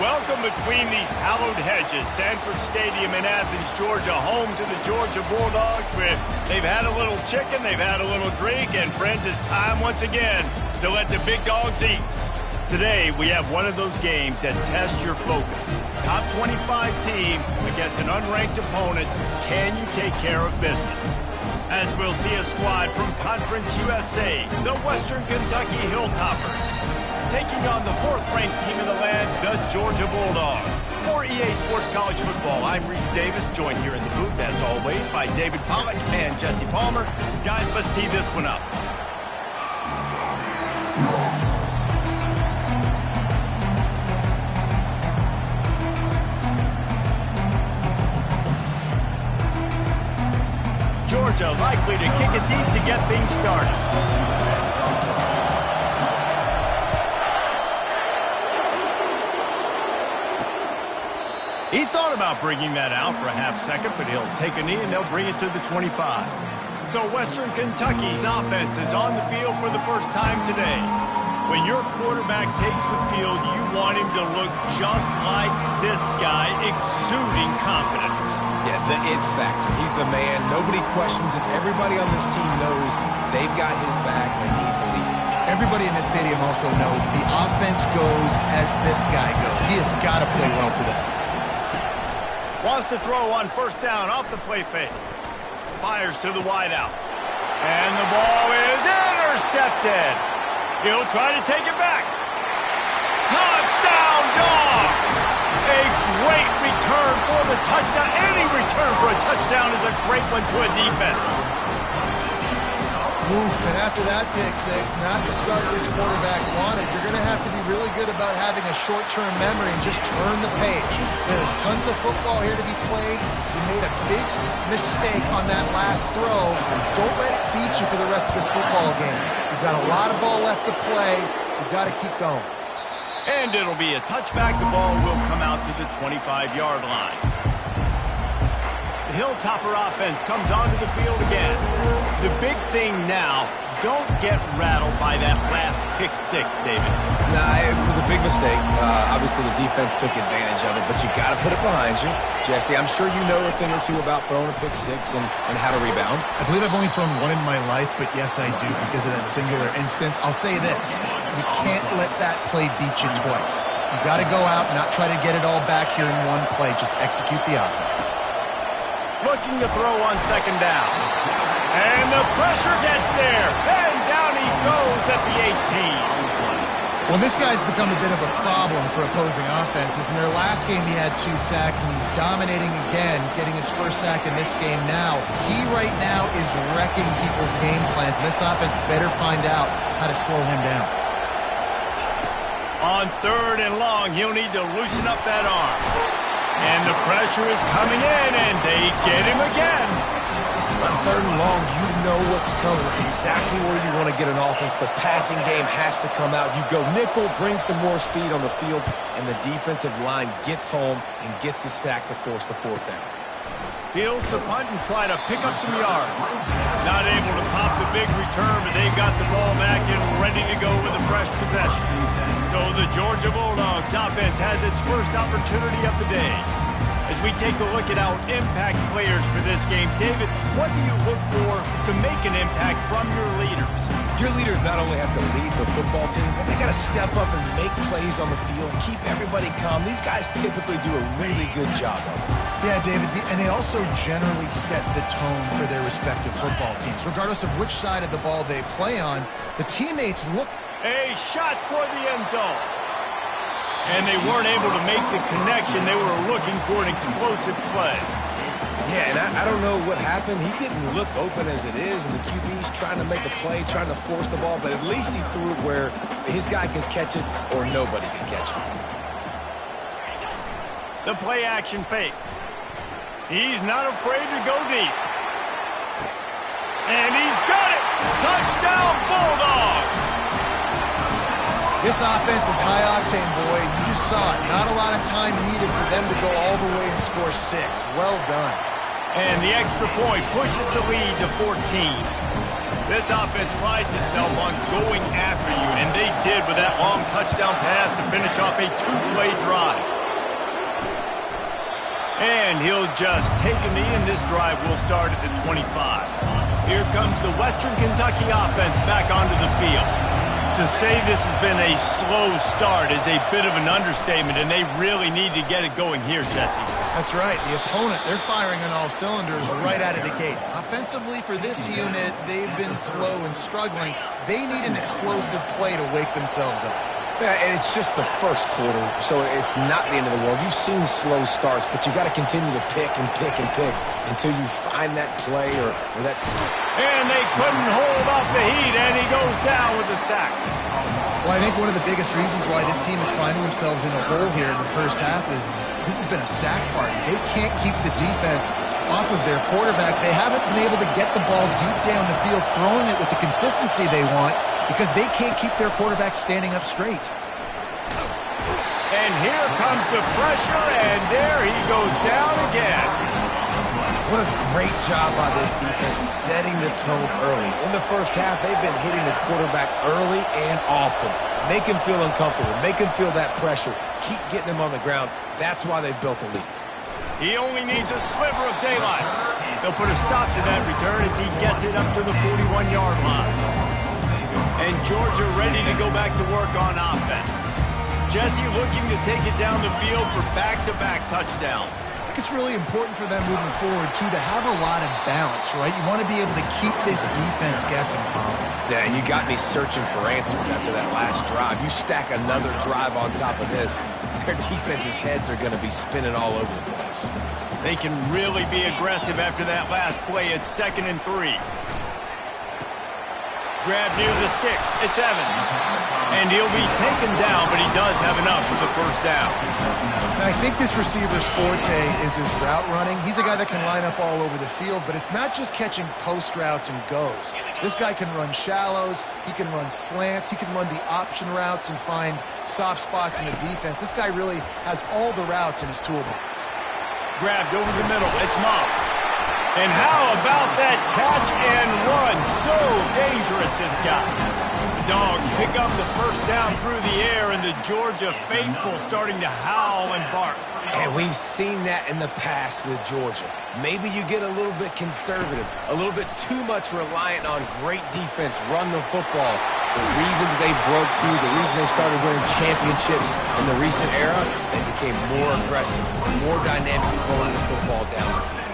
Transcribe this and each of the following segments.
Welcome between these hallowed hedges. Sanford Stadium in Athens, Georgia, home to the Georgia Bulldogs, where they've had a little chicken, they've had a little drink, and friends, it's time once again to let the big dogs eat. Today, we have one of those games that tests your focus. Top 25 team against an unranked opponent. Can you take care of business? As we'll see a squad from Conference USA, the Western Kentucky Hilltoppers, taking on the fourth-ranked team in the land, the Georgia Bulldogs. For EA Sports College Football, I'm Reese Davis, joined here in the booth, as always, by David Pollack and Jesse Palmer. Guys, let's tee this one up. Georgia likely to kick it deep to get things started. He thought about bringing that out for a half second, but he'll take a knee and they'll bring it to the 25. So Western Kentucky's offense is on the field for the first time today. When your quarterback takes the field, you want him to look just like this guy, exuding confidence. Yeah, the it factor. He's the man. Nobody questions it. Everybody on this team knows they've got his back and he's the leader. Everybody in this stadium also knows the offense goes as this guy goes. He has got to play well today. Wants to throw on first down off the play fake. Fires to the wideout. And the ball is intercepted. He'll try to take it back. Touchdown, Dogs! A great return for the touchdown. Any return for a touchdown is a great one to a defense. Oof, and after that pick six, not the start this quarterback wanted. You're going to have to be really good about having a short-term memory and just turn the page. There's tons of football here to be played. You made a big mistake on that last throw. Don't let it beat you for the rest of this football game. You've got a lot of ball left to play. You've got to keep going. And it'll be a touchback. The ball will come out to the 25-yard line. The Hilltopper offense comes onto the field again. The big thing now, don't get rattled by that last pick six, David. Nah, it was a big mistake. Obviously, the defense took advantage of it, but you got to put it behind you. Jesse, I'm sure you know a thing or two about throwing a pick six and how to rebound. I believe I've only thrown one in my life, but yes, I do because of that singular instance. I'll say this. You can't let that play beat you twice. You got to go out, not try to get it all back here in one play. Just execute the offense. Looking to throw on second down. And the pressure gets there. And down he goes at the 18. Well, this guy's become a bit of a problem for opposing offenses. In their last game, he had 2 sacks, and he's dominating again, getting his first sack in this game now. He right now is wrecking people's game plans, and this offense better find out how to slow him down. On third and long, he'll need to loosen up that arm. And the pressure is coming in, and they get him again. On third and long, you know what's coming. It's exactly where you want to get an offense. The passing game has to come out. You go nickel, bring some more speed on the field, and the defensive line gets home and gets the sack to force the fourth down. Heels the punt and try to pick up some yards. Not able to pop the big return, but they've got the ball back and ready to go with a fresh possession. So the Georgia Bulldogs offense has its first opportunity of the day. As we take a look at our impact players for this game, David, what do you look for to make an impact from your leaders? Your leaders not only have to lead the football team, but they got to step up and make plays on the field, keep everybody calm. These guys typically do a really good job of it. Yeah, David, and they also generally set the tone for their respective football teams. Regardless of which side of the ball they play on, the teammates look... A shot toward the end zone. And they weren't able to make the connection. They were looking for an explosive play. Yeah, and I don't know what happened. He didn't look open as it is, and the QB's trying to make a play, trying to force the ball, but at least he threw it where his guy could catch it or nobody could catch it. The play action fake. He's not afraid to go deep. And he's got it! Touchdown, Bulldogs! This offense is high-octane, boy. You just saw it. Not a lot of time needed for them to go all the way and score 6. Well done. And the extra point pushes the lead to 14. This offense prides itself on going after you, and they did with that long touchdown pass to finish off a two-play drive. And he'll just take a knee, and this drive will start at the 25. Here comes the Western Kentucky offense back onto the field. To say this has been a slow start is a bit of an understatement, and they really need to get it going here, Jesse. That's right. The opponent, they're firing on all cylinders right out of the gate. Offensively, for this unit, they've been slow and struggling. They need an explosive play to wake themselves up. Yeah, and it's just the first quarter, so it's not the end of the world. You've seen slow starts, but you got to continue to pick and pick and pick until you find that play or that skill. And they couldn't hold off the heat, and he goes down with a sack. Well, I think one of the biggest reasons why this team is finding themselves in a hole here in the first half is this has been a sack party. They can't keep the defense off of their quarterback. They haven't been able to get the ball deep down the field, throwing it with the consistency they want, because they can't keep their quarterback standing up straight. And here comes the pressure, and there he goes down again. What a great job by this defense setting the tone early. In the first half, they've been hitting the quarterback early and often. Make him feel uncomfortable. Make him feel that pressure. Keep getting him on the ground. That's why they've built a lead. He only needs a sliver of daylight. They'll put a stop to that return as he gets it up to the 41-yard line. And Georgia ready to go back to work on offense. Jesse looking to take it down the field for back-to-back touchdowns. I think it's really important for them moving forward, too, to have a lot of bounce, right? You want to be able to keep this defense guessing, Bob. Yeah, and you got me searching for answers after that last drive. You stack another drive on top of this, their defense's heads are going to be spinning all over the place. They can really be aggressive after that last play. It's 2nd and 3. Grab near the sticks. It's Evans. And he'll be taken down, but he does have enough for the first down. And I think this receiver's forte is his route running. He's a guy that can line up all over the field, but it's not just catching post routes and goes. This guy can run shallows. He can run slants. He can run the option routes and find soft spots in the defense. This guy really has all the routes in his toolbox. Grabbed over the middle. It's Moss. And how about that catch and run? So dangerous, this guy. The Dogs pick up the first down through the air, and the Georgia faithful starting to howl and bark. And we've seen that in the past with Georgia. Maybe you get a little bit conservative, a little bit too much reliant on great defense, run the football. The reason that they broke through, the reason they started winning championships in the recent era, they became more aggressive, more dynamic throwing the football down the field.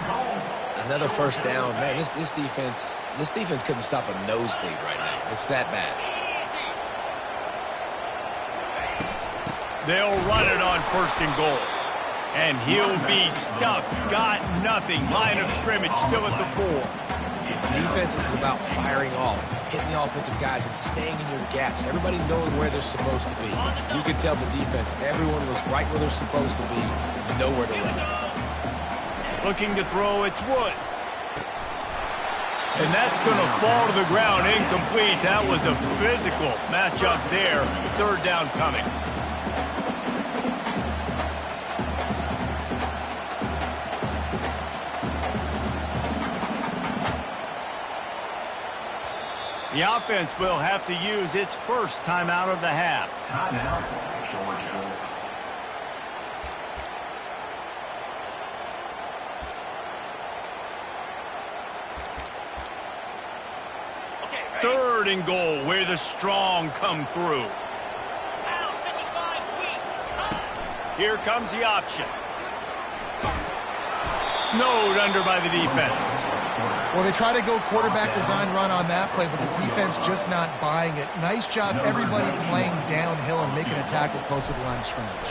Another first down. Man, this defense couldn't stop a nosebleed right now. It's that bad. They'll run it on 1st and goal. And he'll be stuck. Got nothing. Line of scrimmage still at the 4. Defense is about firing off, hitting the offensive guys and staying in your gaps. Everybody knowing where they're supposed to be. You could tell the defense, everyone was right where they're supposed to be, nowhere to run. Looking to throw, it's Woods. And that's going to fall to the ground incomplete. That was a physical matchup there. 3rd down coming. The offense will have to use its first timeout of the half. Timeout, Georgia. 3rd and goal, where the strong come through. Here comes the option. Snowed under by the defense. Well, they try to go quarterback design run on that play, but the defense just not buying it. Nice job, everybody playing downhill and making a tackle close to the line of scrimmage.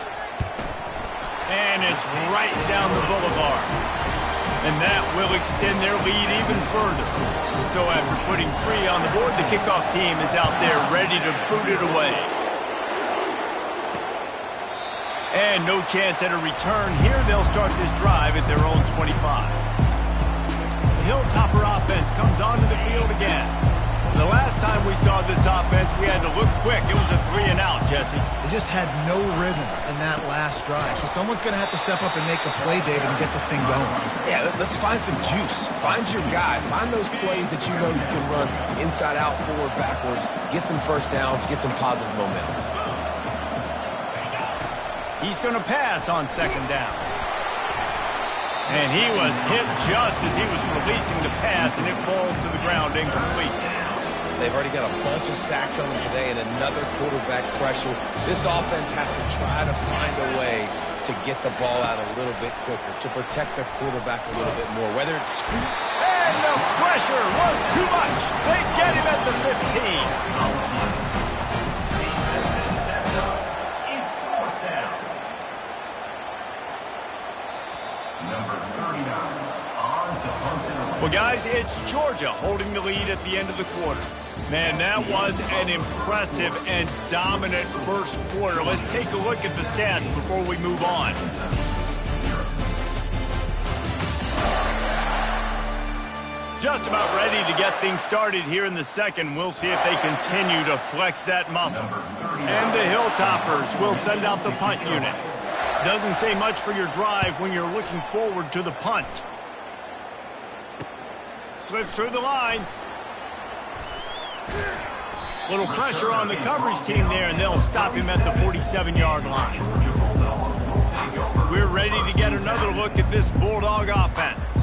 And it's right down the boulevard. And that will extend their lead even further. So after putting 3 on the board, the kickoff team is out there ready to boot it away. And no chance at a return here. They'll start this drive at their own 25. The Hilltopper offense comes onto the field again. The last time we saw this offense, we had to look quick. It was a 3 and out, Jesse. They just had no rhythm in that last drive. So someone's going to have to step up and make a play, David, and get this thing going. Yeah, let's find some juice. Find your guy. Find those plays that you know you can run inside out, forward, backwards. Get some first downs. Get some positive momentum. He's going to pass on second down. And he was hit just as he was releasing the pass, and it falls to the ground incomplete. They've already got a bunch of sacks on them today and another quarterback pressure. This offense has to try to find a way to get the ball out a little bit quicker, to protect the quarterback a little bit more, whether it's... And the pressure was too much. They get him at the 15. Well, guys, it's Georgia holding the lead at the end of the quarter. Man, that was an impressive and dominant first quarter. Let's take a look at the stats before we move on. Just about ready to get things started here in the second. We'll see if they continue to flex that muscle. And the Hilltoppers will send out the punt unit. Doesn't say much for your drive when you're looking forward to the punt. Slips through the line. Little pressure on the coverage team there, and they'll stop him at the 47-yard line. We're ready to get another look at this Bulldog offense.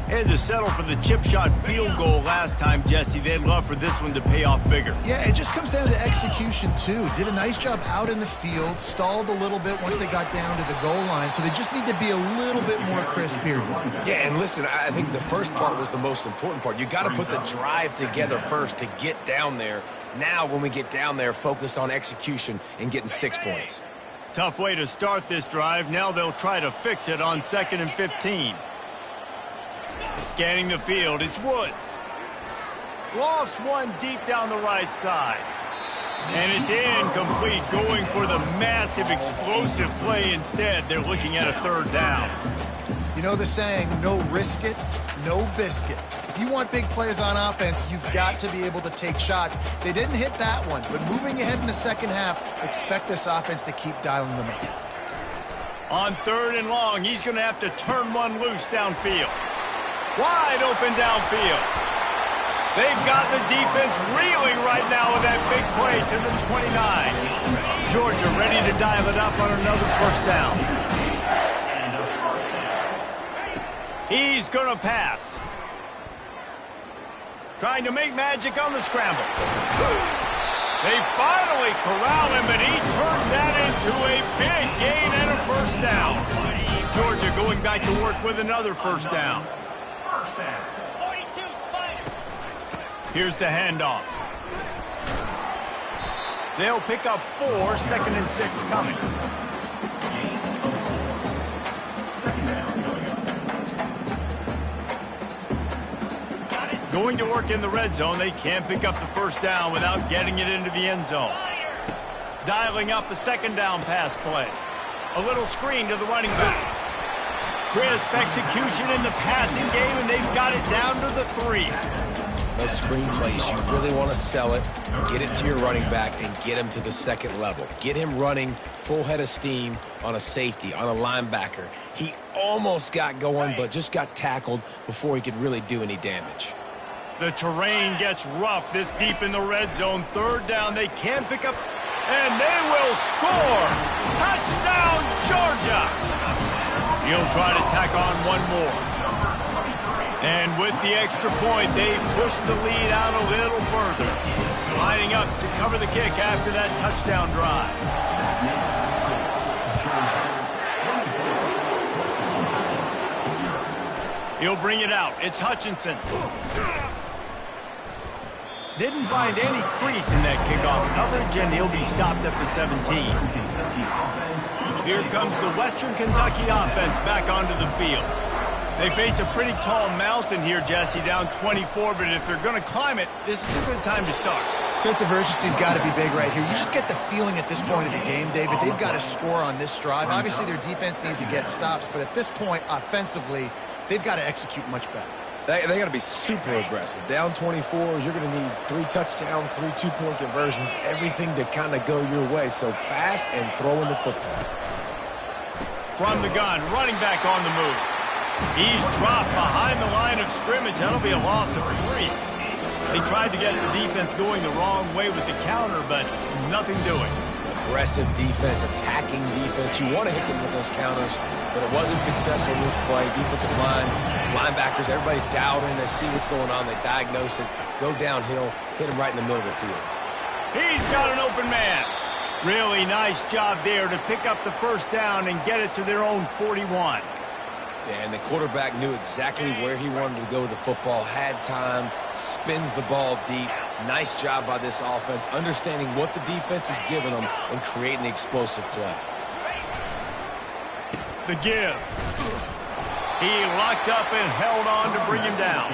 They had to settle for the chip shot field goal last time, Jesse. They'd love for this one to pay off bigger. Yeah, it just comes down to execution, too. Did a nice job out in the field, stalled a little bit once they got down to the goal line, so they just need to be a little bit more crisp here. Yeah, and listen, I think the first part was the most important part. You got to put the drive together first to get down there. Now, when we get down there, focus on execution and getting 6 points. Tough way to start this drive. Now they'll try to fix it on 2nd and 15. Scanning the field, it's Woods. Lofts one deep down the right side. And it's incomplete, going for the massive explosive play instead. They're looking at a third down. You know the saying, no risk it, no biscuit. If you want big plays on offense, you've got to be able to take shots. They didn't hit that one, but moving ahead in the second half, expect this offense to keep dialing them in. On 3rd and long, he's going to have to turn one loose downfield. Wide open downfield. They've got the defense reeling right now with that big play to the 29. Georgia ready to dial it up on another first down. He's going to pass. Trying to make magic on the scramble. They finally corral him, and he turns that into a big gain and a first down. Georgia going back to work with another first down. Here's the handoff. They'll pick up 4, 2nd and 6 coming. Going to work in the red zone. They can't pick up the first down without getting it into the end zone. Dialing up a 2nd down pass play. A little screen to the running back. Crisp execution in the passing game, and they've got it down to the 3. Those screen plays, you really want to sell it, get it to your running back, and get him to the second level. Get him running full head of steam on a safety, on a linebacker. He almost got going, but just got tackled before he could really do any damage. The terrain gets rough this deep in the red zone. 3rd down, they can pick up, and they will score! Touchdown, Georgia! He'll try to tack on one more. And with the extra point, they push the lead out a little further. Lining up to cover the kick after that touchdown drive. He'll bring it out. It's Hutchinson. Didn't find any crease in that kickoff coverage, and he'll be stopped at the 17. Here comes the Western Kentucky offense back onto the field. They face a pretty tall mountain here, Jesse, down 24, but if they're going to climb it, this is a good time to start. Sense of urgency's got to be big right here. You just get the feeling at this point of the game, David, they've got to score on this drive. Obviously, their defense needs to get stops, but at this point, offensively, they've got to execute much better. They got to be super aggressive. Down 24, you're going to need 3 touchdowns, 3 two-point conversions, everything to kind of go your way. So fast and throwing the football. From the gun, running back on the move. He's dropped behind the line of scrimmage. That'll be a loss of 3. They tried to get the defense going the wrong way with the counter, but nothing doing. Aggressive defense, attacking defense. You want to hit them with those counters, but it wasn't successful in this play. Defensive line, linebackers, everybody's dialed in. They see what's going on. They diagnose it, go downhill, hit him right in the middle of the field. He's got an open man. Really nice job there to pick up the first down and get it to their own 41. Yeah, and the quarterback knew exactly where he wanted to go with the football, had time, spins the ball deep. Nice job by this offense, understanding what the defense is giving them and creating the explosive play. The give. He locked up and held on to bring him down.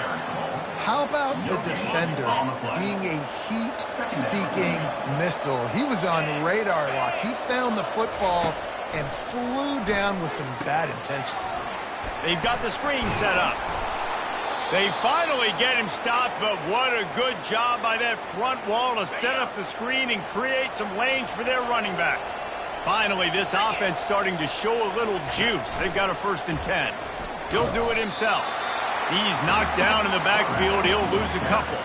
How about the defender being a heat-seeking missile? He was on radar lock. He found the football and flew down with some bad intentions. They've got the screen set up. They finally get him stopped, but what a good job by that front wall to set up the screen and create some lanes for their running back. Finally, this offense starting to show a little juice. They've got a 1st and 10. He'll do it himself. He's knocked down in the backfield. He'll lose a couple.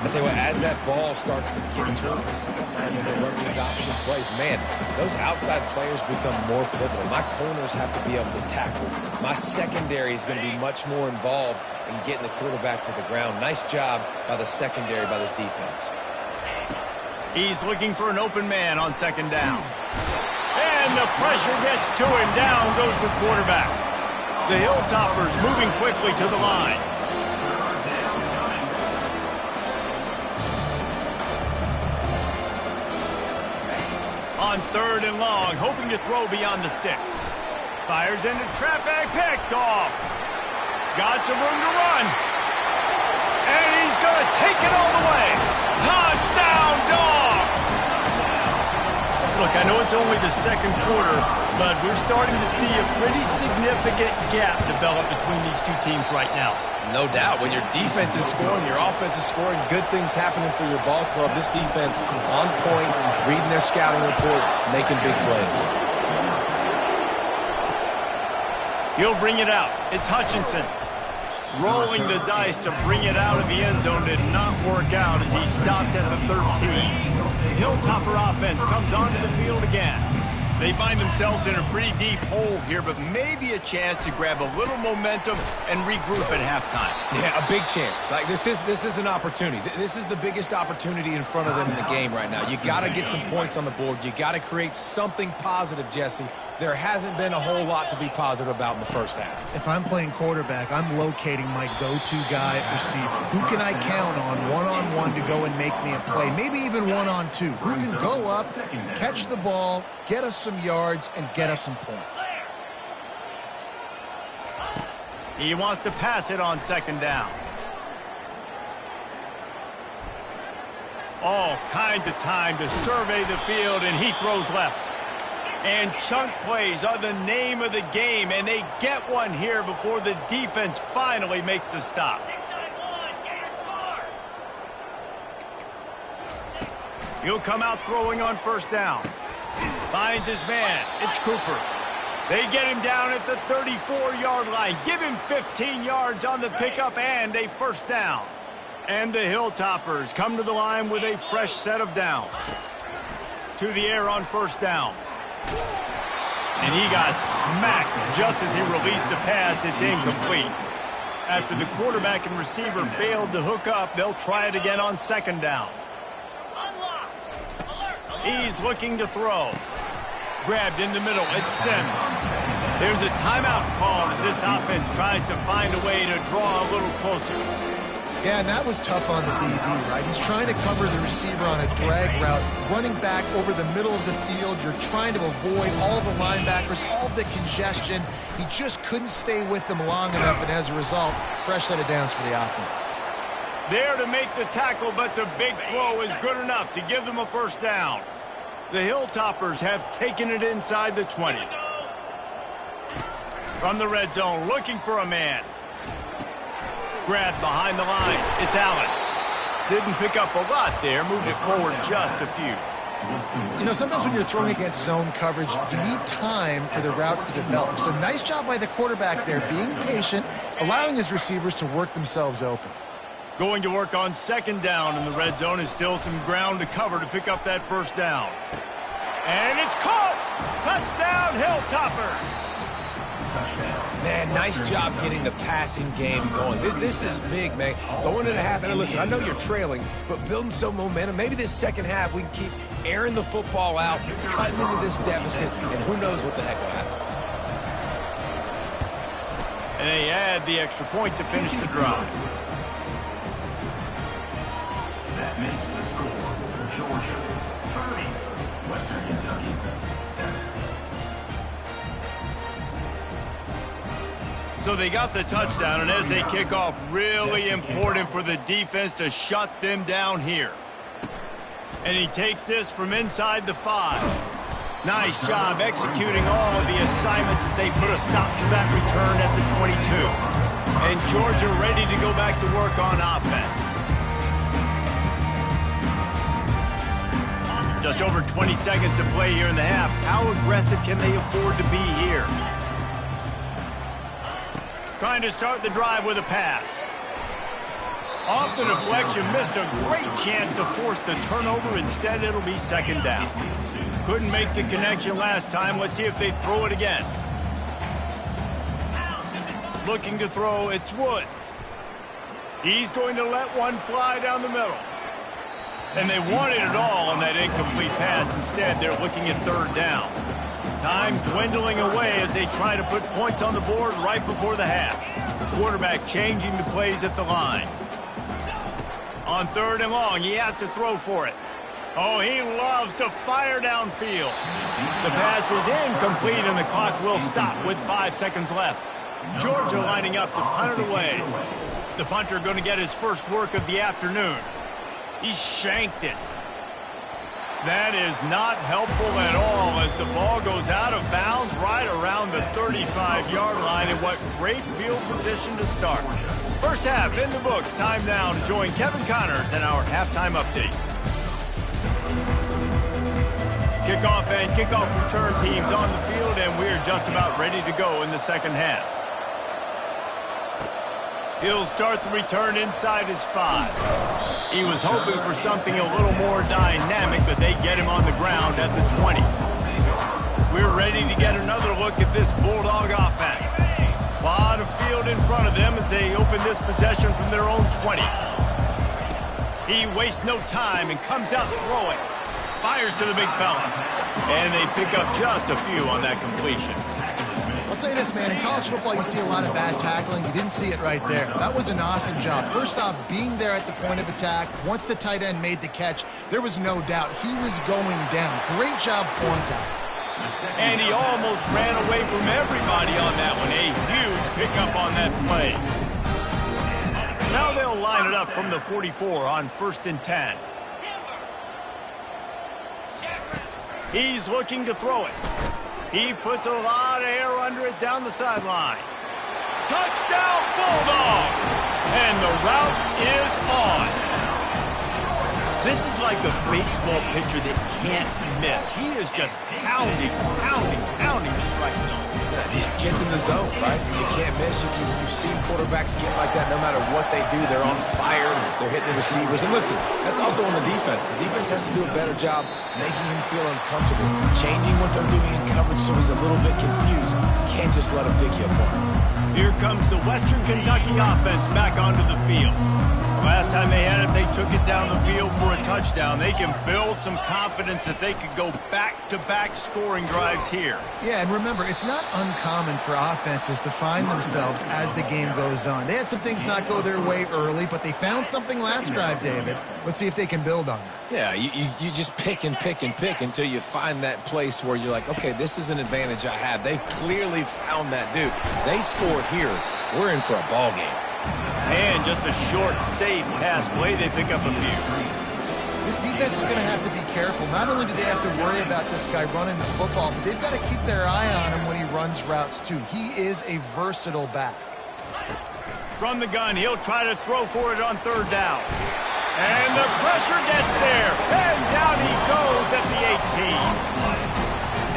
I tell you what, as that ball starts to get towards the sideline and they run these option plays, man, those outside players become more pivotal. My corners have to be able to tackle. My secondary is going to be much more involved in getting the quarterback to the ground. Nice job by the secondary, by this defense. He's looking for an open man on 2nd down. And the pressure gets to him. Down goes the quarterback. The Hilltoppers moving quickly to the line. On 3rd and long, hoping to throw beyond the sticks. Fires into traffic, picked off. Got some room to run. And he's going to take it all the way. Touchdown, Dogs! Look, I know it's only the 2nd quarter, but we're starting to see a pretty significant gap develop between these two teams right now. No doubt. When your defense is scoring, your offense is scoring, good things happening for your ball club. This defense on point, reading their scouting report, making big plays. He'll bring it out. It's Hutchinson. Rolling the dice to bring it out of the end zone did not work out as he stopped at the 13. The Hilltopper offense comes onto the field again. They find themselves in a pretty deep hole here, but maybe a chance to grab a little momentum and regroup at halftime. Yeah, a big chance. Like this is an opportunity. This is the biggest opportunity in front of them in the game right now. You got to get some points on the board. You got to create something positive, Jesse. There hasn't been a whole lot to be positive about in the first half. If I'm playing quarterback, I'm locating my go-to guy at receiver. Who can I count on one-on-one to go and make me a play? Maybe even one-on-two. Who can go up, catch the ball, get us some yards, and get us some points. He wants to pass it on 2nd down. All kinds of time to survey the field, and he throws left. And chunk plays are the name of the game, and they get one here before the defense finally makes the stop. He'll come out throwing on 1st down. Finds his man. It's Cooper. They get him down at the 34-yard line. Give him 15 yards on the pickup and a 1st down. And the Hilltoppers come to the line with a fresh set of downs. To the air on 1st down. And he got smacked just as he released the pass. It's incomplete. After the quarterback and receiver failed to hook up, they'll try it again on 2nd down. He's looking to throw. Grabbed in the middle. It's Sims. There's a timeout call as this offense tries to find a way to draw a little closer. Yeah, and that was tough on the DB, right? He's trying to cover the receiver on a drag route, running back over the middle of the field. You're trying to avoid all the linebackers, all the congestion. He just couldn't stay with them long enough, and as a result, fresh set of downs for the offense. There to make the tackle, but the big throw is good enough to give them a 1st down. The Hilltoppers have taken it inside the 20. From the red zone, looking for a man. Grab behind the line. It's Allen. Didn't pick up a lot there. Moved it forward just a few. You know, sometimes when you're throwing against zone coverage, you need time for the routes to develop. So nice job by the quarterback there, being patient, allowing his receivers to work themselves open. Going to work on second down in the red zone is still some ground to cover to pick up that first down. And it's caught! Touchdown, Hilltoppers! Man, nice job getting the passing game going. This is big, man. Going into the half, and listen, I know you're trailing, but building some momentum. Maybe this second half we can keep airing the football out, cutting into this deficit, and who knows what the heck will happen. And they add the extra point to finish the drive. That makes the score Georgia 30, Western Kentucky 7. So they got the touchdown, and as they kick off, really important for the defense to shut them down here. And he takes this from inside the 5. Nice job executing all of the assignments as they put a stop to that return at the 22. And Georgia ready to go back to work on offense. Just over 20 seconds to play here in the half. How aggressive can they afford to be here? Trying to start the drive with a pass. Off the deflection, missed a great chance to force the turnover. Instead, it'll be second down. Couldn't make the connection last time. Let's see if they throw it again. Looking to throw, it's Woods. He's going to let one fly down the middle. And they wanted it all on that incomplete pass. Instead, they're looking at third down. Time dwindling away as they try to put points on the board right before the half. Quarterback changing the plays at the line. On third and long, he has to throw for it. Oh, he loves to fire downfield. The pass is incomplete, and the clock will stop with 5 seconds left. Georgia lining up to punt it away. The punter going to get his first work of the afternoon. He shanked it. That is not helpful at all as the ball goes out of bounds right around the 35-yard line. And what great field position to start. First half in the books. Time now to join Kevin Connors in our halftime update. Kickoff and kickoff return teams on the field, and we're just about ready to go in the second half. He'll start the return inside his 5. He was hoping for something a little more dynamic, but they get him on the ground at the 20. We're ready to get another look at this Bulldog offense. A lot of field in front of them as they open this possession from their own 20. He wastes no time and comes out throwing. Fires to the big fella. And they pick up just a few on that completion. I'll say this, man, in college football you see a lot of bad tackling. You didn't see it right there. That was an awesome job. First off, being there at the point of attack. Once the tight end made the catch, there was no doubt he was going down. Great job form tackle. And he almost ran away from everybody on that one. A huge pickup on that play. Now they'll line it up from the 44 on 1st and 10. He's looking to throw it. He puts a lot of air under it down the sideline. Touchdown, Bulldogs! And the route is on. This is like a baseball pitcher that can't miss. He is just pounding the strike zone. Yeah, just gets in the zone, right? You can't miss. You've seen quarterbacks get like that no matter what they do. They're on fire. They're hitting the receivers. And listen, that's also on the defense. The defense has to do a better job making him feel uncomfortable, changing what they're doing in coverage so he's a little bit confused. Can't just let him pick you apart. Here comes the Western Kentucky offense back onto the field. Last time they had it, they took it down the field for a touchdown. They can build some confidence that they could go back-to-back scoring drives here. Yeah, and remember, it's not uncommon for offenses to find themselves as the game goes on. They had some things not go their way early, but they found something last drive, David. Let's see if they can build on it. Yeah, you just pick and pick and pick until you find that place where you're like, okay, this is an advantage I have. They clearly found that dude. They score here. We're in for a ball game. And just a short, safe pass play. They pick up a few. This defense is going to have to be careful. Not only do they have to worry about this guy running the football, but they've got to keep their eye on him when he runs routes, too. He is a versatile back. From the gun, he'll try to throw for it on third down. And the pressure gets there. And down he goes at the 18.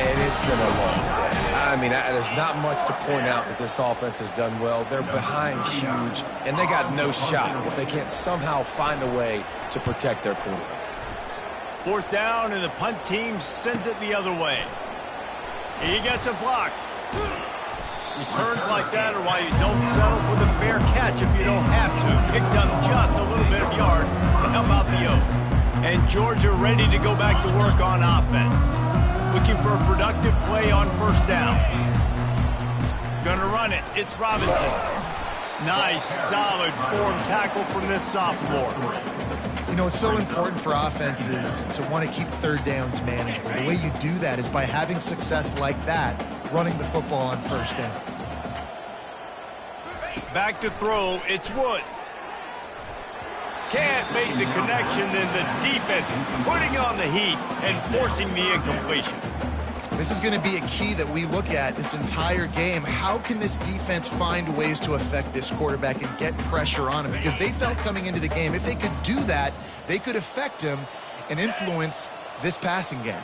And it's been a long day. I mean, there's not much to point out that this offense has done well. They're behind huge, and they got no shot if they can't somehow find a way to protect their quarterback. Fourth down, and the punt team sends it the other way. He gets a block. Returns like that are why you don't settle for the fair catch if you don't have to. Picks up just a little bit of yards to help out the Oak. And Georgia ready to go back to work on offense. Looking for a productive play on first down. Gonna run it. It's Robinson. Nice, solid form tackle from this sophomore. You know, it's so important for offenses to want to keep third downs manageable. The way you do that is by having success like that, running the football on first down. Back to throw, it's Woods. Can't make the connection, then the defense putting on the heat and forcing the incompletion. This is going to be a key that we look at this entire game. How can this defense find ways to affect this quarterback and get pressure on him? Because they felt coming into the game, if they could do that, they could affect him and influence this passing game.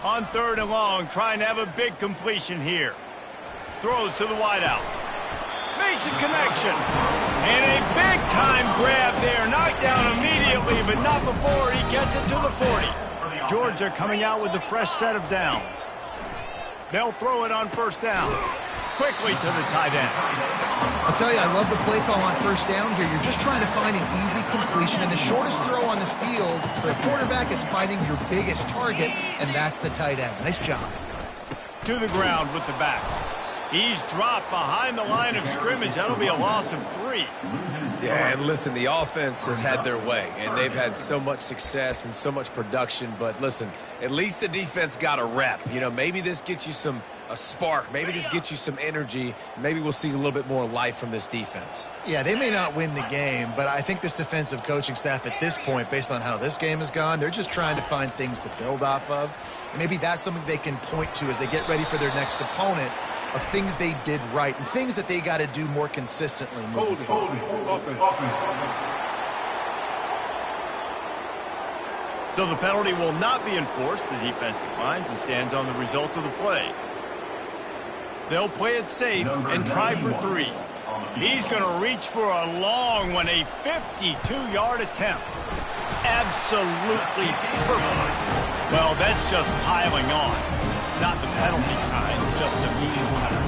On third and long, trying to have a big completion here. Throws to the wideout. Makes a connection. And a big-time grab there. Knocked down immediately, but not before he gets it to the 40. Georgia coming out with a fresh set of downs. They'll throw it on first down. Quickly to the tight end. I'll tell you, I love the play call on first down here. You're just trying to find an easy completion, and the shortest throw on the field for a quarterback is finding your biggest target, and that's the tight end. Nice job. To the ground with the back. He's dropped behind the line of scrimmage. That'll be a loss of 3. Yeah, and listen, the offense has had their way, and they've had so much success and so much production. But listen, at least the defense got a rep. You know, maybe this gets you a spark. Maybe this gets you some energy. Maybe we'll see a little bit more life from this defense. Yeah, they may not win the game, but I think this defensive coaching staff at this point, based on how this game has gone, they're just trying to find things to build off of. And maybe that's something they can point to as they get ready for their next opponent, of things they did right and things that they got to do more consistently moving forward. So the penalty will not be enforced. The defense declines and stands on the result of the play. They'll play it safe and try for 3. He's going to reach for a long one, a 52-yard attempt. Absolutely perfect. Well, that's just piling on. Not the penalty kind, just the mean kind.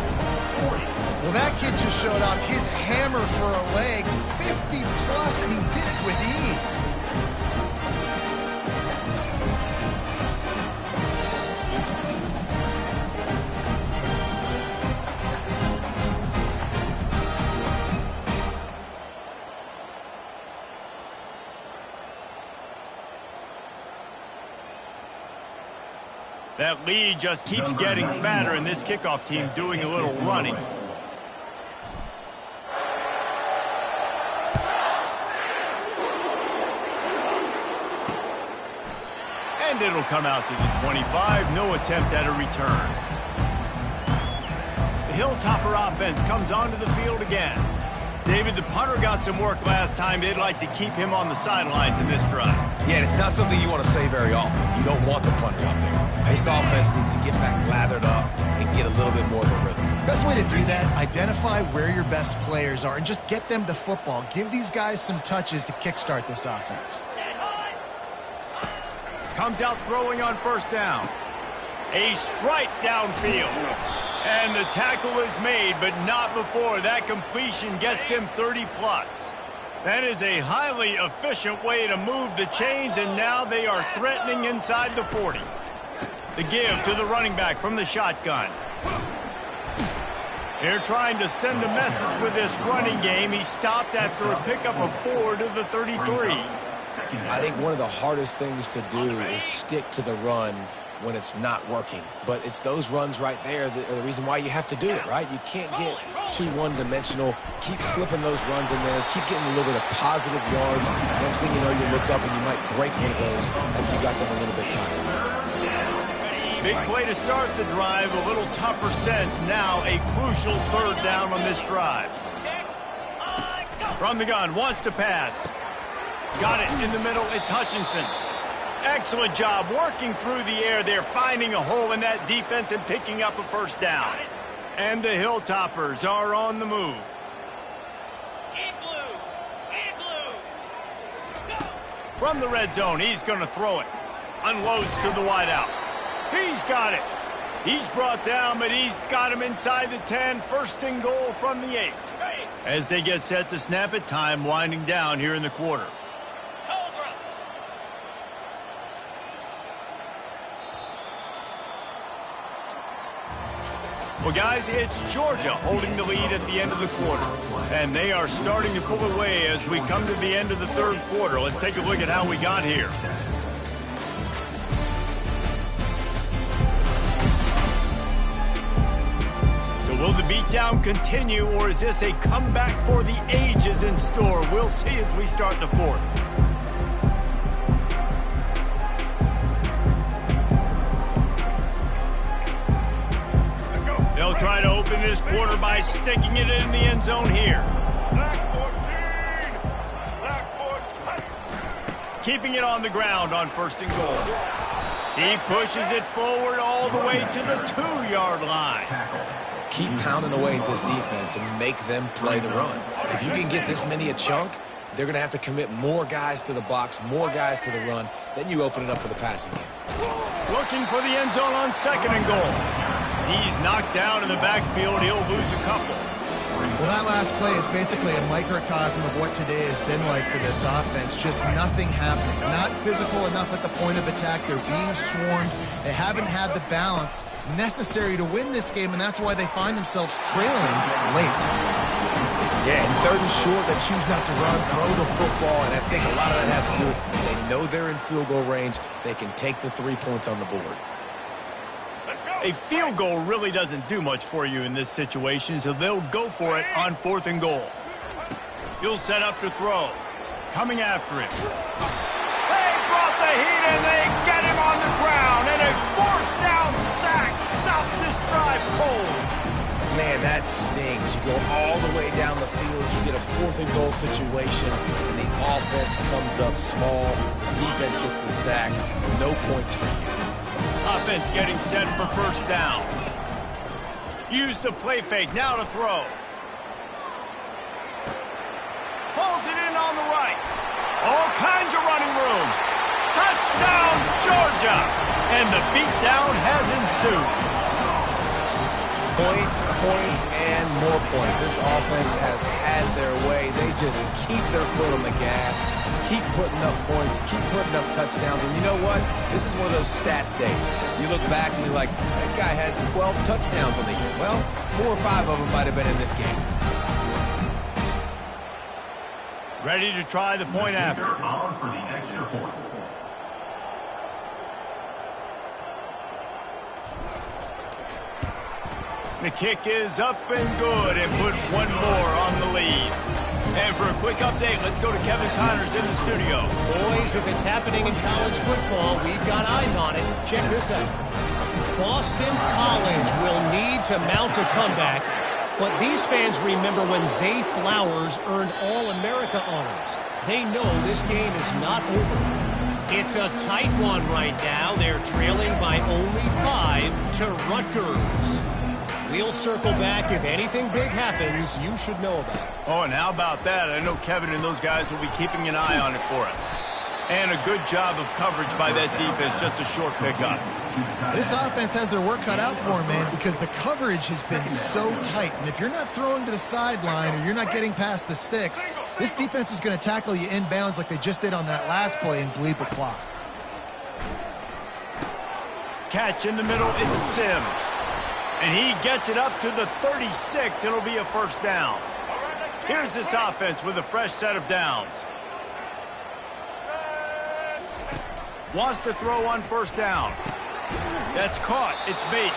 Well, that kid just showed off his hammer for a leg, 50-plus, and he did it with ease. That lead just keeps getting fatter, and this kickoff team doing a little running. And it'll come out to the 25. No attempt at a return. The Hilltopper offense comes onto the field again. David, the punter got some work last time. They'd like to keep him on the sidelines in this drive. Yeah, and it's not something you want to say very often. You don't want the punter out there. This offense needs to get back lathered up and get a little bit more of a rhythm. Best way to do that, identify where your best players are and just get them the football. Give these guys some touches to kickstart this offense. Comes out throwing on first down. A strike downfield. And the tackle is made, but not before that completion gets them 30-plus. That is a highly efficient way to move the chains, and now they are threatening inside the 40. The give to the running back from the shotgun. They're trying to send a message with this running game. He stopped after a pickup of 4 to the 33. I think one of the hardest things to do is stick to the run when it's not working. But it's those runs right there that are the reason why you have to do it, right? You can't get too one-dimensional. Keep slipping those runs in there. Keep getting a little bit of positive yards. Next thing you know, you look up and you might break one of those after you got them a little bit tired. Big play to start the drive, a little tougher sense. Now a crucial third down on this drive. From the gun, wants to pass. Got it in the middle, it's Hutchinson. Excellent job working through the air there, finding a hole in that defense and picking up a first down. And the Hilltoppers are on the move. From the red zone, he's going to throw it. Unloads to the wideout. He's got it. He's brought down, but he's got him inside the 10. First and goal from the 8. As they get set to snap it, time winding down here in the quarter. Well, guys, it's Georgia holding the lead at the end of the quarter. And they are starting to pull away as we come to the end of the third quarter. Let's take a look at how we got here. So will the beatdown continue, or is this a comeback for the ages in store? We'll see as we start the fourth. They'll try to open this quarter by sticking it in the end zone here. Keeping it on the ground on first and goal. He pushes it forward all the way to the 2-yard line. Keep pounding away at this defense and make them play the run. If you can get this many a chunk, they're going to have to commit more guys to the box, more guys to the run. Then you open it up for the passing game. Looking for the end zone on second and goal. He's knocked down in the backfield. He'll lose a couple. Well, that last play is basically a microcosm of what today has been like for this offense. Just nothing happening. Not physical enough at the point of attack. They're being swarmed. They haven't had the balance necessary to win this game, and that's why they find themselves trailing late. Yeah, and third and short, they choose not to run, throw the football, and I think a lot of that has to do with they know they're in field goal range. They can take the 3 points on the board. A field goal really doesn't do much for you in this situation, so they'll go for it on fourth and goal. He'll set up to throw. Coming after him. They brought the heat and they get him on the ground, and a fourth down sack stops this drive cold. Man, that stings. You go all the way down the field, you get a fourth and goal situation, and the offense comes up small. Defense gets the sack. No points for you. Offense getting set for first down. Use the play fake, now to throw. Pulls it in on the right. All kinds of running room. Touchdown, Georgia! And the beatdown has ensued. Points, and more points. This offense has had their way. They just keep their foot on the gas, keep putting up points, keep putting up touchdowns. And you know what? This is one of those stats days. You look back and you're like, that guy had 12 touchdowns on the year. Well, 4 or 5 of them might have been in this game. Ready to try the point after. On for the extra point. The kick is up and good, and put one more on the lead. And for a quick update, let's go to Kevin Connors in the studio. Boys, if it's happening in college football, we've got eyes on it. Check this out. Boston College will need to mount a comeback, but these fans remember when Zay Flowers earned All-America honors. They know this game is not over. It's a tight one right now. They're trailing by only 5 to Rutgers. We'll circle back. If anything big happens, you should know about it. Oh, and how about that? I know Kevin and those guys will be keeping an eye on it for us. And a good job of coverage by that defense, just a short pickup. This offense has their work cut out for them, man, because the coverage has been so tight. And if you're not throwing to the sideline or you're not getting past the sticks, this defense is going to tackle you inbounds like they just did on that last play and bleed the clock. Catch in the middle, it's Sims. And he gets it up to the 36. It'll be a first down. Here's this offense with a fresh set of downs. Wants to throw on first down. That's caught. It's Bates.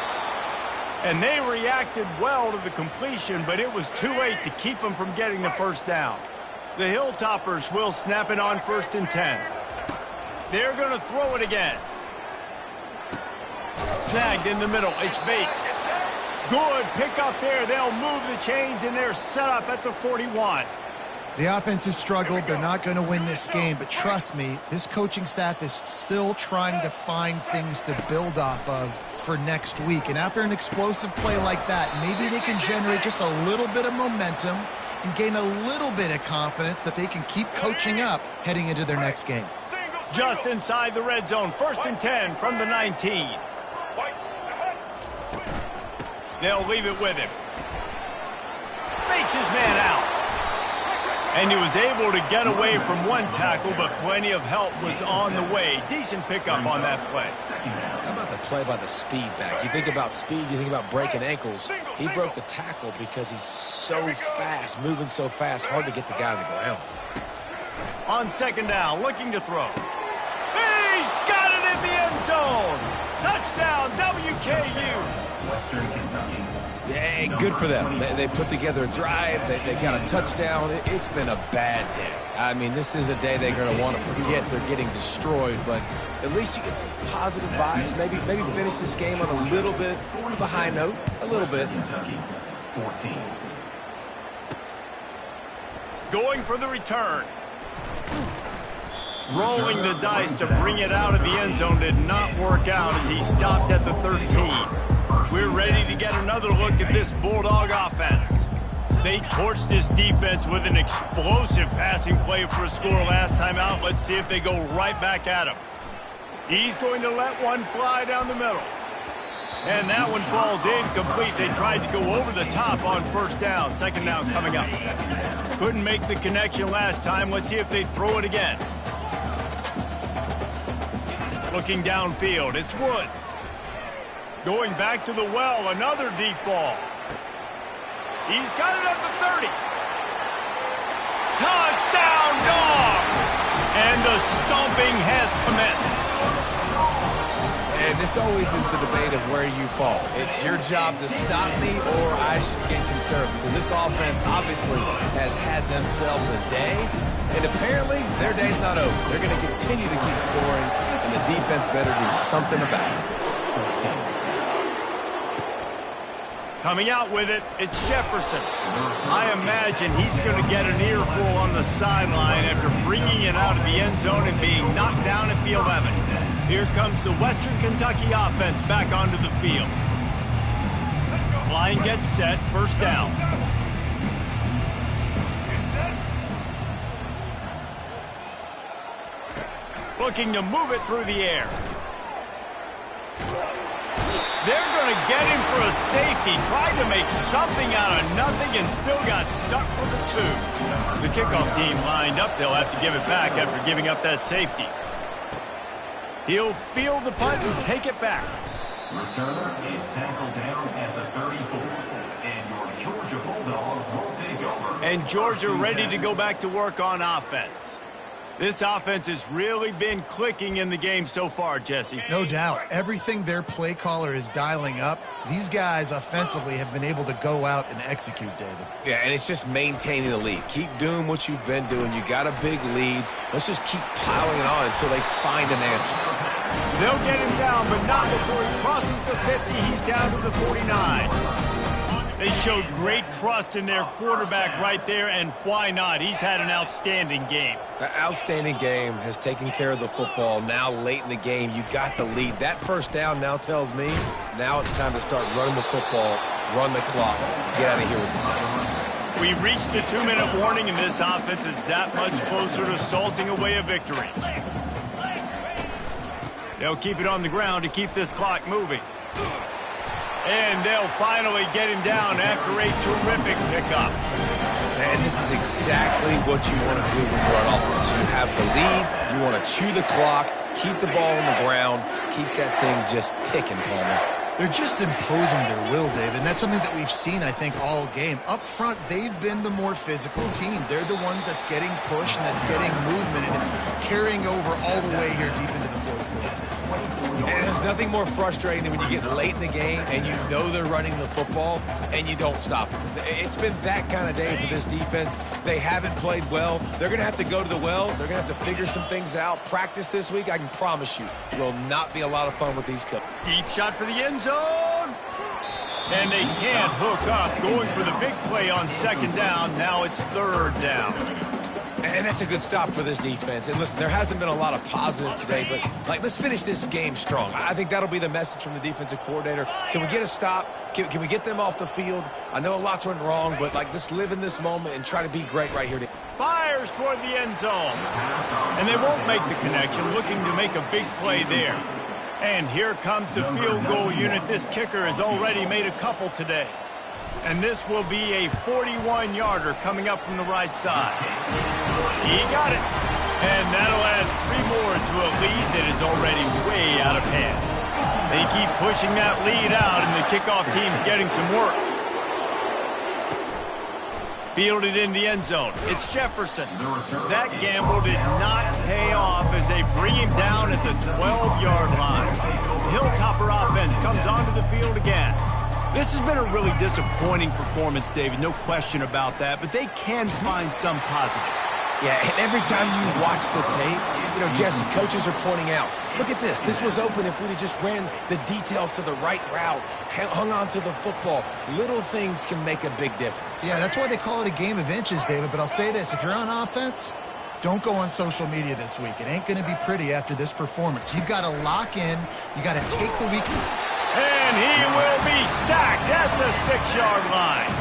And they reacted well to the completion, but it was too late to keep them from getting the first down. The Hilltoppers will snap it on 1st and 10. They're going to throw it again. Snagged in the middle. It's Bates. Good pick up there. They'll move the chains, and they're set up at the 41. The offense has struggled. They're not going to win this game, but trust me, this coaching staff is still trying to find things to build off of for next week. And after an explosive play like that, maybe they can generate just a little bit of momentum and gain a little bit of confidence that they can keep coaching up heading into their next game. Just inside the red zone, 1st and 10 from the 19. They'll leave it with him. Fakes his man out. And he was able to get away from one tackle, but plenty of help was on the way. Decent pickup on that play. How about the play by the speed back? You think about speed, you think about breaking ankles. He broke the tackle because he's so fast, moving so fast, hard to get the guy to the ground. On 2nd down, looking to throw. He's got it in the end zone. Touchdown, WKU. Western Kentucky. Yeah, good for them. They put together a drive. They got a touchdown. It's been a bad day. I mean, this is a day they're going to want to forget. They're getting destroyed, but at least you get some positive vibes. Maybe finish this game on a little bit of a high note. A little bit. Kentucky, 14. Going for the return. Rolling the dice to bring it out of the end zone did not work out as he stopped at the 13. We're ready to get another look at this Bulldog offense. They torched this defense with an explosive passing play for a score last time out. Let's see if they go right back at him. He's going to let one fly down the middle. And that one falls incomplete. They tried to go over the top on 1st down. 2nd down coming up. Couldn't make the connection last time. Let's see if they throw it again. Looking downfield, it's Woods. Going back to the well, another deep ball. He's got it at the 30. Touchdown, Dogs! And the stomping has commenced. And this always is the debate of where you fall. It's your job to stop me or I should get concerned because this offense obviously has had themselves a day. And apparently, their day's not over. They're going to continue to keep scoring, and the defense better do something about it. Coming out with it, it's Jefferson. I imagine he's going to get an earful on the sideline after bringing it out of the end zone and being knocked down at the 11. Here comes the Western Kentucky offense back onto the field. Line gets set, 1st down. Looking to move it through the air. They're going to get him for a safety. Tried to make something out of nothing and still got stuck for the 2. The kickoff team lined up. They'll have to give it back after giving up that safety. He'll field the punt and take it back. Returner is tackled down at the 34. And your Georgia Bulldogs will take over. And Georgia ready to go back to work on offense. This offense has really been clicking in the game so far, Jesse. No doubt. Everything their play caller is dialing up, these guys offensively have been able to go out and execute, David. Yeah, and it's just maintaining the lead. Keep doing what you've been doing. You got a big lead. Let's just keep piling it on until they find an answer. They'll get him down, but not before he crosses the 50. He's down to the 49. They showed great trust in their quarterback right there, and why not? He's had an outstanding game. An outstanding game, has taken care of the football. Now late in the game, you got the lead. That 1st down now tells me now it's time to start running the football, run the clock, get out of here with the night. We reached the 2-minute warning, and this offense is that much closer to salting away a victory. They'll keep it on the ground to keep this clock moving. And they'll finally get him down after a terrific pickup. And this is exactly what you want to do when you're on offense. You have the lead, you want to chew the clock, keep the ball on the ground, keep that thing just ticking, Palmer. They're just imposing their will, David, and that's something that we've seen, I think, all game. Up front, they've been the more physical team. They're the ones that's getting pushed and that's getting movement, and it's carrying over all the way here deep into the 4th quarter. And there's nothing more frustrating than when you get late in the game and you know they're running the football and you don't stop them. It's been that kind of day for this defense. They haven't played well. They're going to have to go to the well. They're going to have to figure some things out. Practice this week, I can promise you, will not be a lot of fun with these coaches. Deep shot for the end zone. And they can't hook up. Going for the big play on second down. Now it's third down. And that's a good stop for this defense. And listen, there hasn't been a lot of positive today, but let's finish this game strong. I think that'll be the message from the defensive coordinator. Can we get a stop? Can we get them off the field? I know lots went wrong, but let's live in this moment and try to be great right here. Fires toward the end zone. And they won't make the connection, looking to make a big play there. And here comes the field goal unit. This kicker has already made a couple today. And this will be a 41-yarder coming up from the right side. He got it. And that'll add 3 more to a lead that is already way out of hand. They keep pushing that lead out, and the kickoff team's getting some work. Fielded in the end zone. It's Jefferson. That gamble did not pay off as they bring him down at the 12-yard line. The Hilltopper offense comes onto the field again. This has been a really disappointing performance, David, no question about that, but they can find some positives. Yeah, and every time you watch the tape, Jesse, coaches are pointing out, look at this. This was open if we'd have just ran the details to the right route, hung on to the football. Little things can make a big difference. Yeah, that's why they call it a game of inches, David, but I'll say this. If you're on offense, don't go on social media this week. It ain't going to be pretty after this performance. You've got to lock in. You got to take the week. And he will be sacked at the 6-yard line.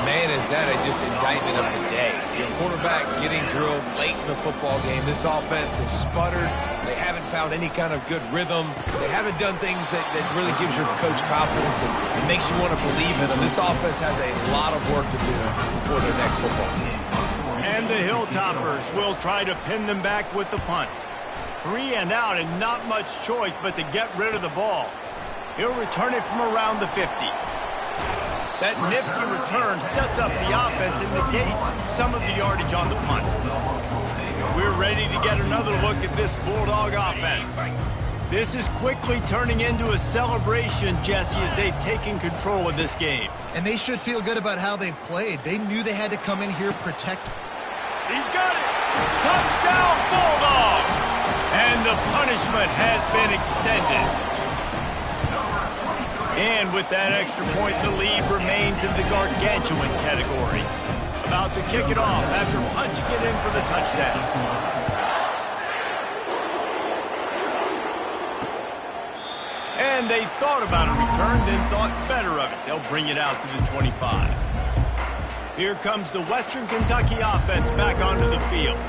Man, is that just indictment of the day. Your quarterback getting drilled late in the football game. This offense has sputtered. They haven't found any kind of good rhythm. They haven't done things that really gives your coach confidence and makes you want to believe in them. This offense has a lot of work to do before their next football game. And the Hilltoppers will try to pin them back with the punt. 3 and out and not much choice but to get rid of the ball. He'll return it from around the 50. That nifty return sets up the offense and negates some of the yardage on the punt. We're ready to get another look at this Bulldog offense. This is quickly turning into a celebration, Jesse, as they've taken control of this game. And they should feel good about how they've played. They knew they had to come in here protect. He's got it! Touchdown, Bulldogs! And the punishment has been extended. And with that extra point, the lead remains in the gargantuan category. About to kick it off after punching it in for the touchdown. And they thought about a return, then thought better of it. They'll bring it out to the 25. Here comes the Western Kentucky offense back onto the field.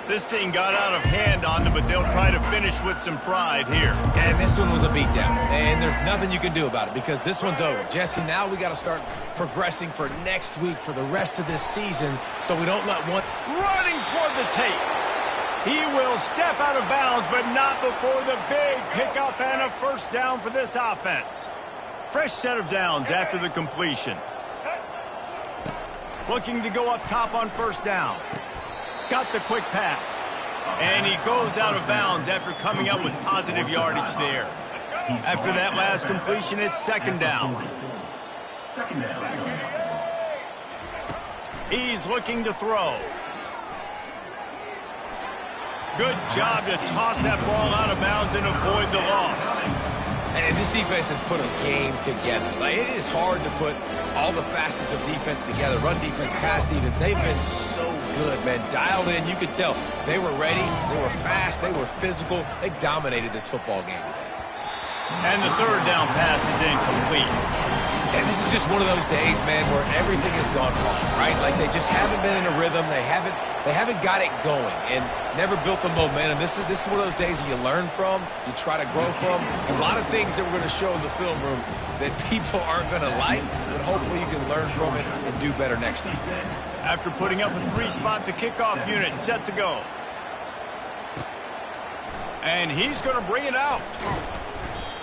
This thing got out of hand on them, but they'll try to finish with some pride here. And this one was a beatdown, and there's nothing you can do about it because this one's over. Jesse, now we got to start progressing for next week for the rest of this season so we don't let one... Running toward the tape. He will step out of bounds, but not before the big pickup and a first down for this offense. Fresh set of downs after the completion. Looking to go up top on first down. Got the quick pass. And he goes out of bounds after coming up with positive yardage there. After that last completion, it's second down. He's looking to throw. Good job to toss that ball out of bounds and avoid the loss. And this defense has put a game together. It is hard to put all the facets of defense together. Run defense, pass defense. They've been so good, man. Dialed in. You could tell they were ready. They were fast. They were physical. They dominated this football game today. And the third down pass is incomplete. And this is just one of those days, man, where everything has gone wrong, right? They just haven't been in a rhythm. They haven't got it going and never built the momentum. This is one of those days that you learn from, you try to grow from. A lot of things that we're going to show in the film room that people aren't going to like, but hopefully you can learn from it and do better next time. After putting up a 3-spot, the kickoff unit set to go. And he's going to bring it out.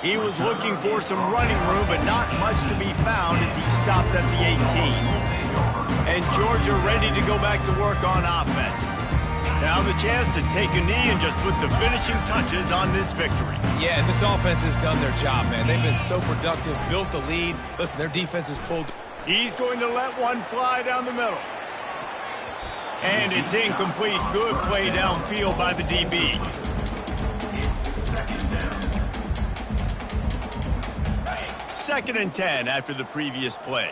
He was looking for some running room, but not much to be found as he stopped at the 18. And Georgia ready to go back to work on offense. Now the chance to take a knee and just put the finishing touches on this victory. Yeah, and this offense has done their job, man. They've been so productive, built the lead. Listen, their defense has pulled. He's going to let one fly down the middle. And it's incomplete. Good play downfield by the DB. 2nd and 10 after the previous play.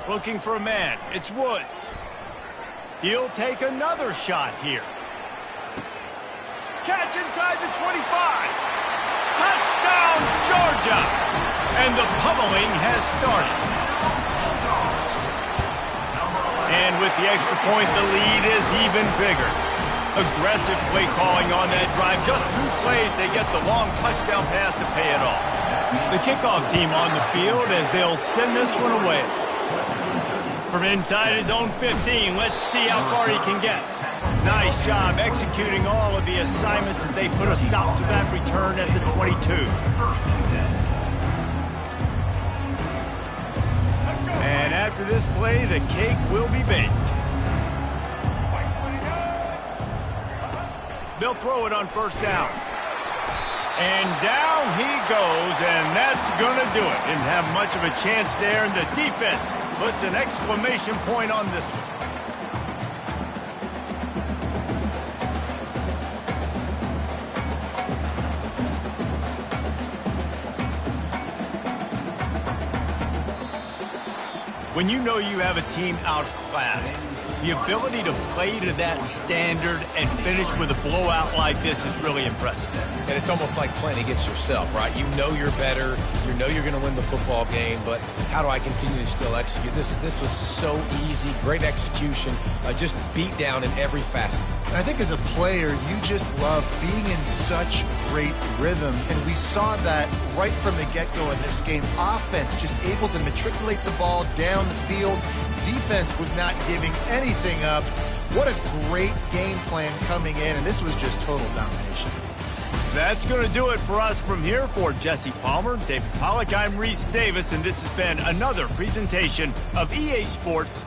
Looking for a man. It's Woods. He'll take another shot here. Catch inside the 25. Touchdown, Georgia! And the pummeling has started. And with the extra point, the lead is even bigger. Aggressive play calling on that drive. Just 2 plays, they get the long touchdown pass to pay it off. The kickoff team on the field as they'll send this one away. From inside his own 15, let's see how far he can get. Nice job executing all of the assignments as they put a stop to that return at the 22. And after this play, the cake will be baked. They'll throw it on 1st down. And down he goes, and that's going to do it. Didn't have much of a chance there, and the defense puts an exclamation point on this one. When you know you have a team outclassed, the ability to play to that standard and finish with a blowout like this is really impressive. And it's almost like playing against yourself, right? You know you're better. You know you're going to win the football game, but how do I continue to still execute? This was so easy. Great execution. Just beat down in every facet. I think as a player, you just love being in such great rhythm, and we saw that right from the get-go in this game. Offense just able to matriculate the ball down the field. Defense was not giving anything up. What a great game plan coming in, and this was just total domination. That's going to do it for us from here. For Jesse Palmer, David Pollack, I'm Reese Davis, and this has been another presentation of EA Sports